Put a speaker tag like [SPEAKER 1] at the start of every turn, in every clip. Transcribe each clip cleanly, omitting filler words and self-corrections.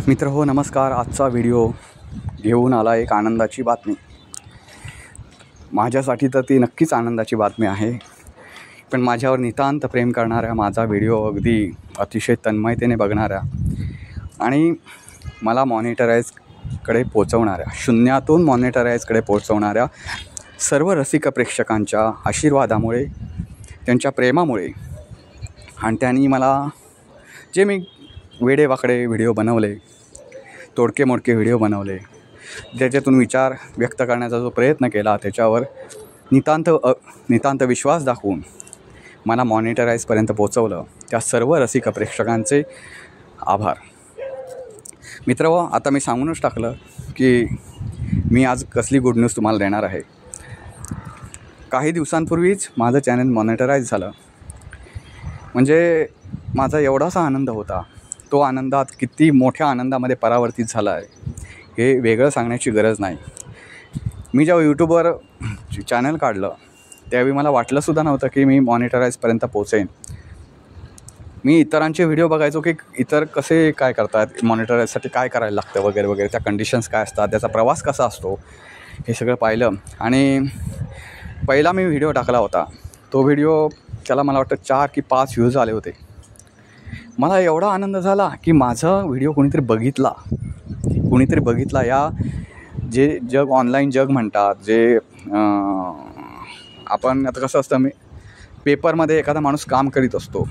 [SPEAKER 1] मित्र हो नमस्कार. आजचा व्हिडिओ घेऊन आला एक आनंदाची बातमी. माझ्यासाठी तर ती नक्कीच आनंदाची बातमी आहे, पण माझ्यावर नितांत प्रेम करणाऱ्या, माझा व्हिडिओ अगदी अतिशय तन्मयतेने बघणाऱ्या आणि मला मॉनिटराईजकडे पोचवणाऱ्या, शून्यातून मॉनिटराईजकडे पोचवणाऱ्या सर्व रसिक प्रेक्षकांच्या आशीर्वादामुळे, त्यांच्या प्रेमामुळे आणि त्यांनी मला जे मी वेडेवाकडे व्हिडिओ बनवले, तोडके मोडके व्हिडिओ बनवले, ज्याच्यातून विचार व्यक्त करण्याचा जो प्रयत्न केला, त्याच्यावर नितांत विश्वास दाखवून मला मॉनिटराईजपर्यंत पोचवलं, त्या सर्व रसिक प्रेक्षकांचे आभार. मित्र आता मी सांगूनच टाकलं की मी आज कसली गुड न्यूज तुम्हाला देणार आहे. काही दिवसांपूर्वीच माझं चॅनल मॉनिटराईज झालं. म्हणजे माझा एवढासा आनंद होता, तो आनंदात किती मोठ्या आनंदामध्ये परावर्तित झाला आहे हे वेगळं सांगण्याची गरज नाही. मी जेव्हा यूट्यूबवर चॅनल काढलं त्यावेळी मला वाटलंसुद्धा नव्हतं की मी मॉनिटराईजपर्यंत पोचेन. मी इतरांचे व्हिडिओ बघायचो की इतर कसे काय करतात, मॉनिटराईजसाठी काय करायला लागतं वगैरे वगैरे, त्या कंडिशन्स काय असतात, त्याचा प्रवास कसा असतो, हे सगळं पाहिलं. आणि पहिला मी व्हिडिओ टाकला होता, तो व्हिडिओ त्याला मला वाटतं 4 की 5 व्ह्यूज आले होते. मला एवढा आनंद झाला की माझा व्हिडिओ कोणीतरी बघितला. या जे जग ऑनलाईन जग म्हणतात, जे आपण आता कसं असतं, मी पेपरमध्ये एखादा माणूस काम करीत असतो,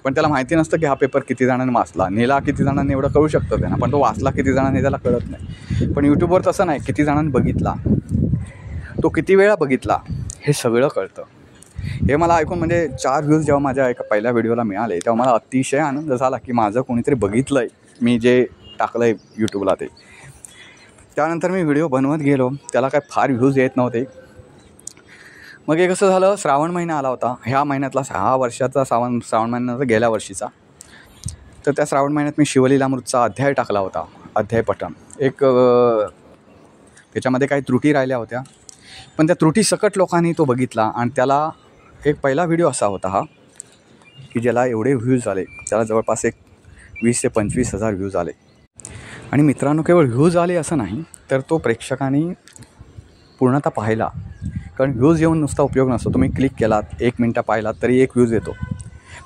[SPEAKER 1] पण त्याला माहिती नसतं की हा पेपर किती जणांनी वाचला, नेला किती जणांनी एवढं कळू शकतं त्यांना, पण तो वाचला किती जणांनी त्याला कळत नाही. पण यूट्यूबवर तसं नाही, किती जणांनी बघितला, तो किती वेळा बघितला, हे सगळं कळतं. हे मला ऐकून म्हणजे 4 व्ह्यूज जेव्हा माझ्या एका पहिल्या व्हिडिओला मिळाले तेव्हा मला अतिशय आनंद झाला की माझं कोणीतरी बघितलं आहे, मी जे टाकलं आहे यूट्यूबला ते. त्यानंतर मी व्हिडिओ बनवत गेलो, त्याला काय फार व्ह्यूज येत नव्हते. मग हे कसं झालं, श्रावण महिना आला होता, ह्या महिन्यातला 6 वर्षाचा श्रावण महिन्याचा गेल्या वर्षीचा. तर त्या श्रावण महिन्यात मी शिवलीलामृतचा अध्याय टाकला होता, अध्याय पठण. एक त्याच्यामध्ये काही त्रुटी राहिल्या होत्या, पण त्या त्रुटी सकट लोकांनी तो बघितला आणि त्याला एक पहिला व्हिडिओ असा होता हा की ज्याला एवढे व्ह्यूज आले. त्याला जवळपास एक 20 ते 25 हजार व्ह्यूज आले. आणि मित्रांनो, केवळ व्ह्यूज आले असं नाही, तर तो प्रेक्षकांनी पूर्णतः पाहिला. कारण व्ह्यूज येऊन नुसता उपयोग नसतो. तुम्ही क्लिक केलात, 1 मिनटं पाहिलात तरी एक व्ह्यूज येतो,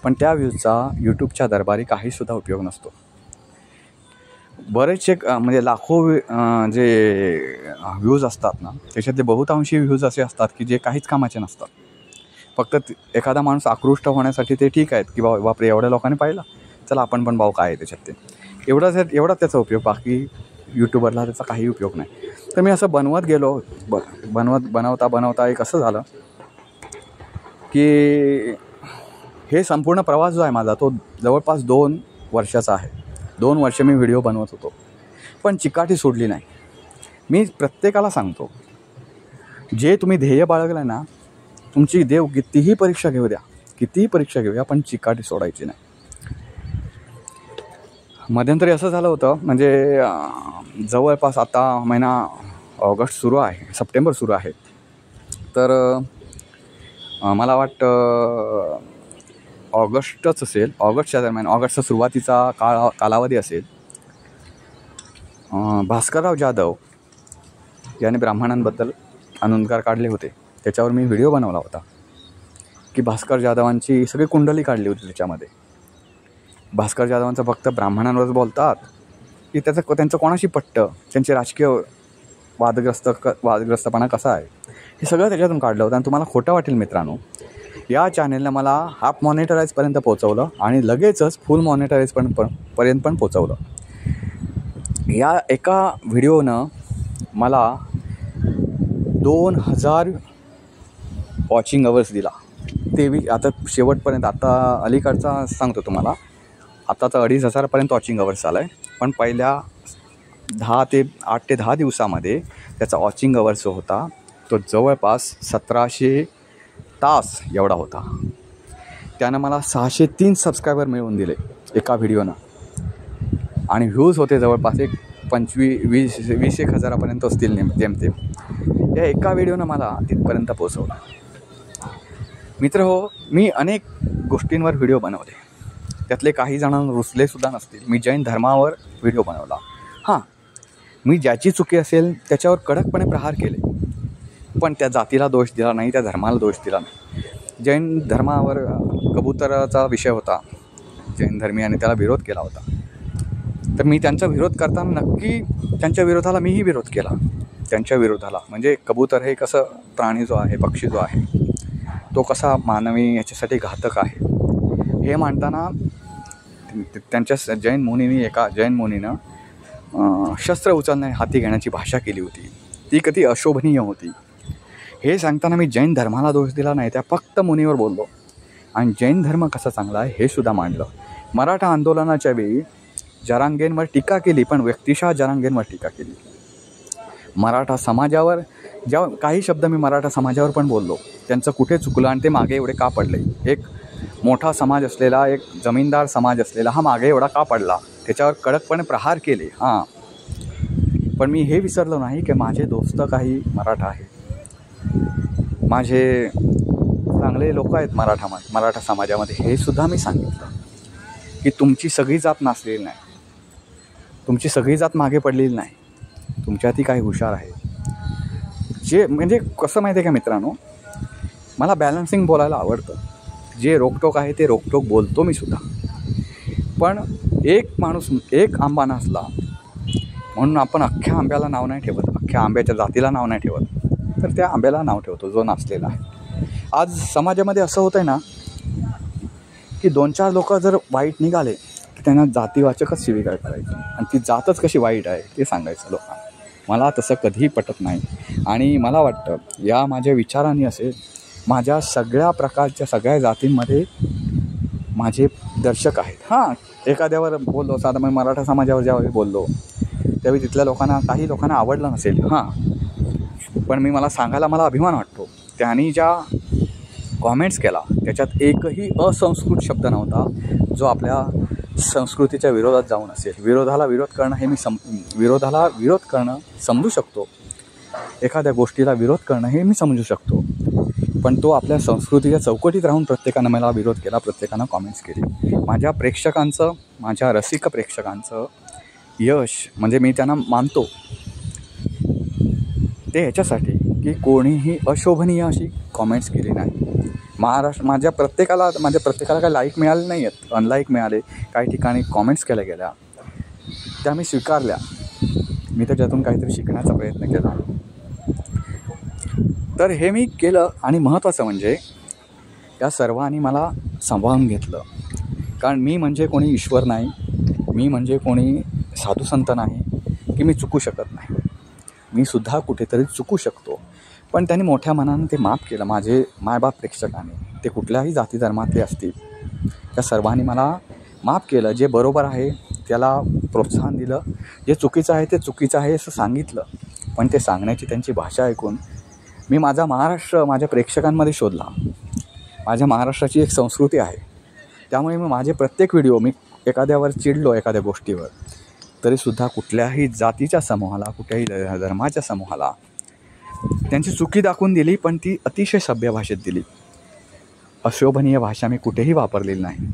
[SPEAKER 1] पण त्या व्ह्यूजचा यूट्यूबच्या दरबारी काहीसुद्धा उपयोग नसतो. बरेचसे म्हणजे लाखो जे व्ह्यूज असतात ना, त्याच्यातले बहुतांशी व्ह्यूज असे असतात की जे काहीच कामाचे नसतात. फक्त एखादा माणूस आकृष्ट होण्यासाठी ते ठीक आहेत की बापरे एवढ्या लोकांनी पाहिलं, चला आपण पण पाहू काय आहे त्याच्यात. ते एवढाच त्याचा उपयोग, बाकी यूट्यूबरला त्याचा काही उपयोग नाही. तर मी असं बनवत गेलो, बनवता एक असं झालं की हे संपूर्ण प्रवास जो आहे माझा, तो जवळपास 2 वर्षाचा आहे. 2 वर्ष मी व्हिडिओ बनवत होतो, पण चिकाटी सोडली नाही. मी प्रत्येकाला सांगतो, जे तुम्ही ध्येय बाळगलं ना, तुमची देव कितीही परीक्षा घेऊया, पण चिकाटी सोडायची नाही. मध्यंतरी असं झालं होतं, म्हणजे जवळपास आता महिना ऑगस्ट सुरू आहे, सप्टेंबर सुरू आहे. तर मला वाटतं ऑगस्टच असेल, ऑगस्टच्या दरम्यान, ऑगस्टचा सुरुवातीचा कालावधी असेल. भास्करराव जाधव याने ब्राह्मणांबद्दल अनुद्गार काढले होते. त्याच्यावर मी व्हिडिओ बनवला होता की भास्कर जाधवांची सगळी कुंडली काढली होती. त्याच्यामध्ये भास्कर जाधवांचं फक्त ब्राह्मणांवरच बोलतात की त्यांचं कोणाशी पटतं, त्यांचे राजकीय वादग्रस्तपणा कसा आहे, हे सगळं त्याच्यातून काढलं होतं. आणि तुम्हाला खोटं वाटेल मित्रांनो, या चॅनेलनं मला हाफ मॉनिटराईजपर्यंत पोचवलं आणि लगेचच फुल मॉनिटराईजपर्यंत पण पोचवलं. या एका व्हिडिओनं मला 2000 वॉचिंग अवर्स दिला. आता शेवटपर्यंत, आता अलीकडचा सांगतो तुम्हाला, आताचा 2500पर्यंत वॉचिंग अवर्स आला आहे. पण पहिल्या 8 ते 10 दिवसामध्ये त्याचा वॉचिंग अवर्स जो होता तो जवळपास 1700 तास एवढा होता. त्यानं मला 603 सबस्क्रायबर मिळवून दिले एका व्हिडिओनं. आणि व्ह्यूज होते जवळपास एक 20-एक हजारापर्यंत असतील जेमतेम. या एका व्हिडिओनं मला तिथपर्यंत पोचवलं. मित्र हो, मी अनेक गोष्टींवर व्हिडिओ बनवले, त्यातले काही जणांना रुचलेसुद्धा नसतील. मी जैन धर्मावर व्हिडिओ बनवला, हां, मी ज्याची चुकी असेल त्याच्यावर कडकपणे प्रहार केले, पण त्या जातीला दोष दिला नाही, त्या धर्माला दोष दिला नाही. जैन धर्मावर कबुतराचा विषय होता, जैन धर्मीयाने त्याला विरोध केला होता. तर मी त्यांचा विरोध करताना नक्की त्यांच्या विरोधाला मीही विरोध केला. त्यांच्या विरोधाला म्हणजे कबूतर हे कसं प्राणी जो आहे, पक्षी जो आहे, तो कसा मानवी याच्यासाठी घातक आहे हे मांडताना त्यांच्या एका जैन मुनीनं शस्त्र उचलणे हाती घेण्याची भाषा केली होती. ती किती अशोभनीय होती हे सांगताना मी जैन धर्माला दोष दिला नाही, त्या फक्त मुनीवर बोललो आणि जैन धर्म कसा चांगला आहे हे सुद्धा मांडलं. मराठा आंदोलनाच्या वेळी जरांगेंवर टीका केली, पण व्यक्तिशः जरांगेंवर टीका केली. मराठा समाजावर काही शब्द मी मराठा समाजावर पण बोललो, त्यांचं कुठे चुकलं आणि ते मागे एवढे का पडले. एक मोठा समाज असलेला, एक जमीनदार समाज असलेला हा मागे एवढा का पडला, त्याच्यावर कडकपणे प्रहार केले. हां, पण मी हे विसरलो नाही की माझे दोस्त काही मराठा आहे, माझे चांगले लोक आहेत मराठा समाजामध्ये. हे सुद्धा मी सांगितलं की तुमची सगळी जात नाचलेली नाही, तुमची सगळी जात मागे पडलेली नाही, तुमच्यातही काही हुशार आहे. जे म्हणजे कसं माहिती आहे का मित्रांनो, मला बॅलन्सिंग बोलायला आवडतं. जे रोकटोक आहे ते रोकटोक बोलतो मी सुद्धा, पण एक माणूस एक आंबा नाचला म्हणून आपण अख्ख्या आंब्याला नाव नाही ठेवत, अख्ख्या आंब्याच्या जातीला नाव नाही ठेवत, तर त्या आंब्याला नाव ठेवतो जो नाचलेला आहे. आज समाजामध्ये असं होतं आहे ना की 2-4 लोक जर वाईट निघाले की त्यांना जातीवाचकच शिवीगाळ करायची आणि ती जातच कशी वाईट आहे ते सांगायचं लोकांना. मला तसं कधीही पटत नाही आणि मला वाटतं या माझ्या विचारांनी असेल, माझ्या सगळ्या प्रकारच्या सगळ्या जातींमध्ये माझे दर्शक आहेत. हां, एखाद्यावर बोललो, साधा मी मराठा समाजावर ज्यावेळी बोललो त्यावेळी तिथल्या लोकांना, काही लोकांना आवडलं नसेल. हां, पण मला सांगायला मला अभिमान वाटतो, त्यांनी ज्या कॉमेंट्स केला त्याच्यात एकही असंस्कृत शब्द नव्हता जो आपल्या संस्कृतीच्या विरोधात जाऊन असेल. विरोधाला विरोध करणं हे विरोधाला विरोध करणं समजू शकतो, एखाद्या गोष्टीला विरोध करणं हे मी समजू शकतो, पण तो आपल्या संस्कृतीच्या चौकटीत राहून प्रत्येकानं मला विरोध केला, प्रत्येकानं कॉमेंट्स केली. माझ्या प्रेक्षकांचं, माझ्या रसिक प्रेक्षकांचं यश म्हणजे मी त्यांना मानतो ते ह्याच्यासाठी की कोणीही अशोभनीय अशी कॉमेंट्स केली नाही. माझ्या प्रत्येकाला काही लाईक मिळाले नाही आहेत, अनलाईक मिळाले, काही ठिकाणी कॉमेंट्स केल्या गेल्या, त्या मी स्वीकारल्या. मी त्याच्यातून काहीतरी शिकण्याचा प्रयत्न केला. तर हे मी केलं आणि महत्त्वाचं म्हणजे या सर्वांनी मला सांभाळून घेतलं, कारण मी म्हणजे कोणी ईश्वर नाही, मी म्हणजे कोणी साधुसंत नाही की मी चुकू शकत नाही. मी सुद्धा कुठेतरी चुकू शकतो, पण त्यांनी मोठ्या मनानं ते माफ केलं. माझे मायबाप प्रेक्षकांनी, ते कुठल्याही जाती धर्मातले असतील, त्या सर्वांनी मला माफ केलं. जे बरोबर आहे त्याला प्रोत्साहन दिलं, जे चुकीचं आहे ते चुकीचं आहे असं सांगितलं. पण ते सांगण्याची त्यांची भाषा ऐकून मी माझा महाराष्ट्र माझ्या प्रेक्षकांमध्ये शोधला. माझ्या महाराष्ट्राची एक संस्कृती आहे, त्यामुळे मी माझे प्रत्येक व्हिडिओ, मी एखाद्यावर चिडलो एखाद्या गोष्टीवर तरीसुद्धा कुठल्याही जातीच्या समूहाला, कुठल्याही धर्माच्या समूहाला त्यांची चुकी दाखवून दिली, पण ती अतिशय सभ्य भाषेत दिली. अशोभनीय भाषा मी कुठेही वापरलेली नाही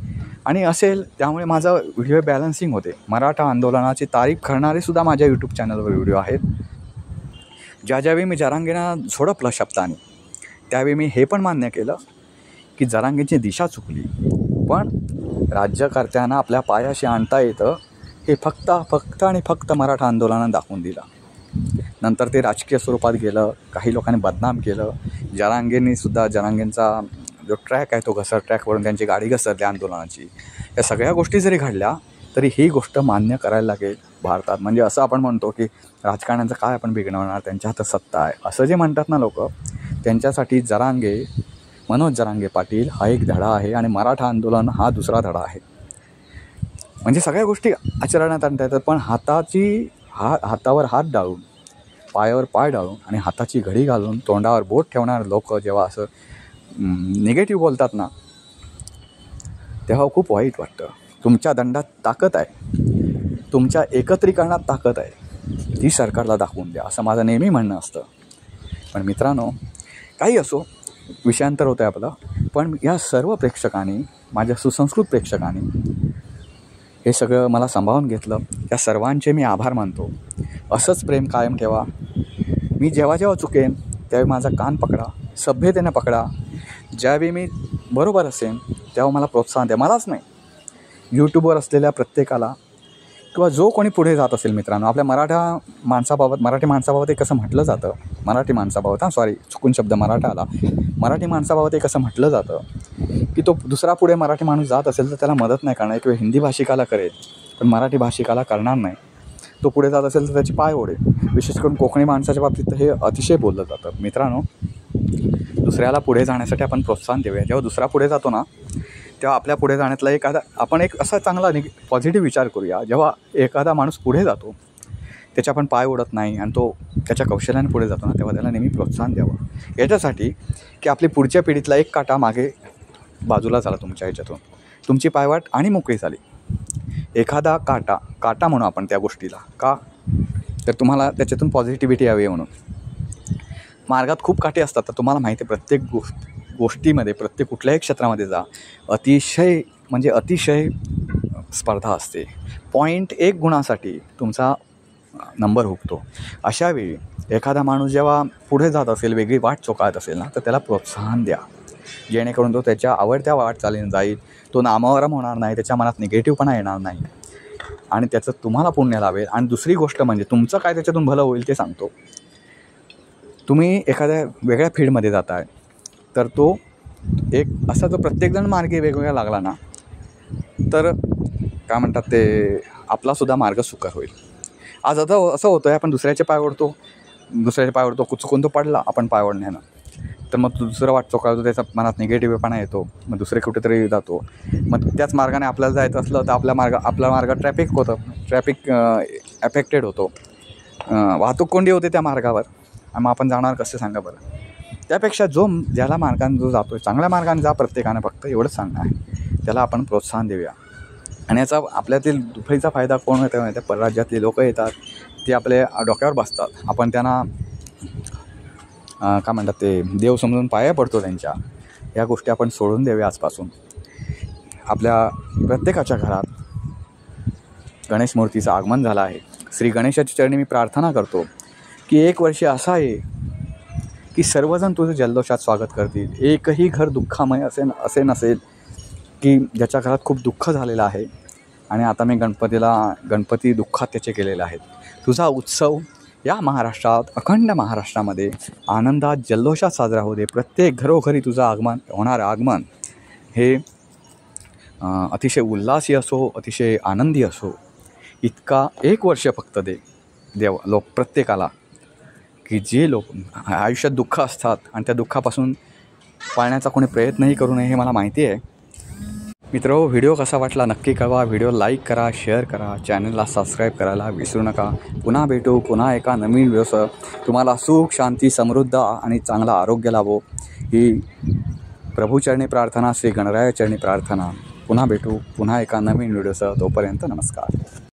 [SPEAKER 1] आणि असेल, त्यामुळे माझा व्हिडिओ बॅलन्सिंग होते. मराठा आंदोलनाची तारीफ करणारेसुद्धा माझ्या यूट्यूब चॅनलवर व्हिडिओ आहेत. ज्यावेळी मी जरांगेंना झोडपलं शब्दाने, त्यावेळी मी हे पण मान्य केलं की जरांगेंची दिशा चुकली, पण राज्यकर्त्यांना आपल्या पायाशी आणता येतं हे फक्त आणि फक्त मराठा आंदोलनानं दाखवून दिलं. नंतर ते राजकीय स्वरूपात गेलं, काही लोकांनी बदनाम केलं. जरांगेंचा जो ट्रॅक आहे तो घसर ट्रॅकवरून त्यांची गाडी घसरली आंदोलनाची. या सगळ्या गोष्टी जरी घडल्या तरी ही गोष्ट मान्य करायला लागेल भारतात. म्हणजे असं आपण म्हणतो की राजकारण्यांचं काय आपण बिघडवणार, त्यांच्या हातात सत्ता आहे असं जे म्हणतात ना लोक, त्यांच्यासाठी मनोज जरांगे पाटील हा एक धडा आहे आणि मराठा आंदोलन हा दुसरा धडा आहे. म्हणजे सगळ्या गोष्टी आचरणात आणता येतात, पण हातावर हात डाळून, पायावर पाय डाळून आणि हाताची घडी घालून तोंडावर बोट ठेवणारे लोक जेव्हा असं निगेटिव्ह बोलतात ना, तेव्हा खूप वाईट वाटतं. तुमच्या दंडात ताकद आहे, तुमच्या एकत्रीकरणात ताकद आहे, ती सरकारला दाखवून द्या असं माझं नेहमी म्हणणं असतं. पण मित्रांनो, काही असो, विषयांतर होतं आहे आपलं, पण या सर्व प्रेक्षकांनी, माझ्या सुसंस्कृत प्रेक्षकांनी हे सगळं मला सांभाळून घेतलं, त्या सर्वांचे मी आभार मानतो. असंच प्रेम कायम ठेवा. मी जेव्हा जेव्हा चुकेन त्यावेळी माझा कान पकडा, सभ्यतेनं पकडा. ज्यावेळी मी बरोबर असेन तेव्हा मला प्रोत्साहन द्या. मलाच नाही, यूट्यूबवर असलेल्या प्रत्येकाला किंवा जो कोणी पुढे जात असेल मित्रांनो. आपल्या मराठी माणसाबाबत एक असं म्हटलं जातं, चुकून शब्द मराठा आला. मराठी माणसाबाबत एक असं म्हटलं जातं की तो दुसरा पुढे मराठी माणूस जात असेल तर त्याला मदत नाही करणार किंवा हिंदी भाषिकाला करेल पण मराठी भाषिकाला करणार नाही. तो पुढे जात असेल तर त्याची पाय ओढेल. विशेष करून कोकणी माणसाच्या बाबतीत हे अतिशय बोललं जातं. मित्रांनो, दुसऱ्याला पुढे जाण्यासाठी आपण प्रोत्साहन देऊया. जेव्हा दुसरा पुढे जातो ना तेव्हा आपल्या पुढे जाण्यातला आपण एक असा चांगला पॉझिटिव्ह विचार करूया. जेव्हा एखादा माणूस पुढे जातो त्याच्या आपण पाय ओढत नाही आणि तो त्याच्या कौशल्याने पुढे जातो ना तेव्हा त्याला नेहमी प्रोत्साहन द्यावं. याच्यासाठी की आपली पुढच्या पिढीतला एक काटा मागे बाजूला झाला तुमच्या ह्याच्यातून, तुमची पायवाट आणि मोकळी झाली. एखादा काटा म्हणू आपण त्या गोष्टीला, का तर तुम्हाला त्याच्यातून पॉझिटिव्हिटी यावी म्हणून. मार्गात खूप काटे असतात तर तुम्हाला माहिती आहे, प्रत्येक गोष्टीमध्ये प्रत्येक कुठल्याही क्षेत्रामध्ये जा, अतिशय स्पर्धा असते. 0.1 गुणासाठी तुमचा नंबर हुकतो. अशावेळी एखादा माणूस जेव्हा पुढे जात असेल, वेगळी वाट चोकाळत असेल ना तर त्याला प्रोत्साहन द्या, जेणेकरून तो त्याच्या आवडत्या वाटचालीने जाईल. तो नामावरम होणार नाही, त्याच्या मनात निगेटिव्हपणा येणार नाही आणि त्याचं तुम्हाला पुण्य लावेल. आणि दुसरी गोष्ट म्हणजे तुमचं काय त्याच्यातून भलं होईल ते सांगतो. तुम्ही एखाद्या वेगळ्या फील्डमध्ये जाताय तर तो एक असा जो प्रत्येकजण मार्गे वेगवेगळा लागला ना तर काय म्हणतात ते, आपलासुद्धा मार्ग सुकर होईल. आज आता असं होतं आहे, आपण दुसऱ्याचे पाय ओढतो, चुकून तो पडला आपण पाय ओढण्यानं, तर मग दुसरं वाट चोकाळतो, त्याचा मनात निगेटिव्हपणा येतो, मग दुसरे कुठेतरी जातो. मग त्याच मार्गाने आपल्याला जायचं असलं तर आपला मार्ग ट्रॅफिक अफेक्टेड होतो, वाहतूक कोंडी होते त्या मार्गावर. मग आपण जाणार कसं सांगा बरं. त्यापेक्षा ज्याला मार्गाने जो जातो चांगल्या मार्गाने जा, प्रत्येकानं फक्त एवढंच सांगणं आहे. त्याला आपण प्रोत्साहन देऊया. आणि याचा आपल्यातील दुफळीचा फायदा कोण होतो माहिती आहे? परराज्यातले लोक येतात, ते आपल्या डोक्यावर बसतात, आपण त्यांना काय म्हणतात ते देव समजून पाया पडतो त्यांच्या. या गोष्टी आपण सोडून द्याव्या आजपासून. आपल्या प्रत्येकाच्या घरात गणेश मूर्तीचं आगमन झालं आहे. श्री गणेशाच्या चरणी मी प्रार्थना करतो की एक वर्ष असा आहे की सर्वजण तुझं जल्लोषात स्वागत करतील. एकही घर दुःखामय असे नसेल की ज्याच्या घरात खूप दुःख झालेलं आहे आणि आता मी गणपती दुःखात त्याचे केलेले आहेत. तुझा उत्सव या महाराष्ट्रात, अखंड महाराष्ट्रामध्ये आनंदात जल्लोषात साजरा होऊ दे. प्रत्येक घरोघरी तुझं होणारं आगमन हे अतिशय उल्हासी असो, अतिशय आनंदी असो. इतका एक वर्ष फक्त देव प्रत्येकाला, की जे लोक आयुष्यात दुःख असतात आणि त्या दुःखापासून पाळण्याचा कोणी प्रयत्नही करू नये हे मला माहिती आहे. मित्रो, व्हिडिओ कसा वाटला नक्की कळवा. व्हिडिओ लाईक करा, शेअर करा, चॅनलला सबस्क्राईब करायला विसरू नका. पुन्हा भेटू पुन्हा एका नवीन व्हिडिओसह. तुम्हाला सुख, शांती, समृद्ध आणि चांगला आरोग्य लाभो ही प्रभूचरणी प्रार्थना, श्री गणरायाचरणी प्रार्थना. पुन्हा भेटू पुन्हा एका नवीन व्हिडिओसह. तोपर्यंत नमस्कार.